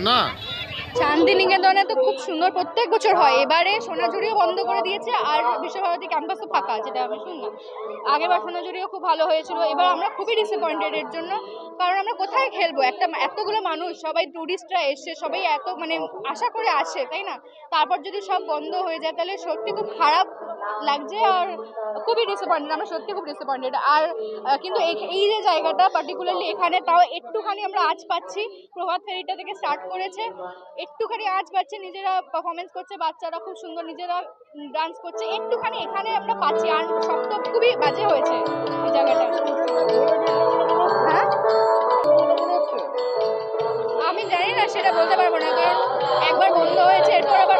না শান্তিনিকেতনে তো খুব সুন্দর প্রত্যেক বছর হয়, এবারে সোনাঝুরিও বন্ধ করে দিয়েছে আর বিশ্বভারতী ক্যাম্পাস তো ফাঁকা, যেটা আমি শুনলাম। আগেরবার সোনাঝুরিও খুব ভালো হয়েছিল, এবার আমরা খুবই ডিসঅ্যাপয়েন্টেড এর জন্য। কারণ আমরা কোথায় খেলবো, এতগুলো মানুষ, সবাই টুরিস্টরা এসছে, সবাই এত মানে আশা করে আসে, তাই না? তারপর যদি সব বন্ধ হয়ে যায় তাহলে সত্যি খুব খারাপ লাগছে আর খুবই ডিসঅ্যাপয়েন্টেড, আমরা সত্যি খুব ডিসঅ্যাপয়েন্টেড। আর কিন্তু এই যে জায়গাটা পার্টিকুলারলি এখানে তাও একটুখানি আমরা আজ পাচ্ছি, প্রভাত ফেরিটা থেকে স্টার্ট করেছে, একটুখানি আজ পাচ্ছে, নিজেরা পারফরমেন্স করছে, বাচ্চারা খুব সুন্দর নিজেরা ডান্স করছে, একটুখানি এখানে আমরা পাচ্ছি। আর সব তো খুবই বাজে হয়েছে এই জায়গাটা। হ্যাঁ আমি জানি না, সেটা বলতে পারবো না, কারণ একবার বন্ধ হয়েছে, এরপর আবার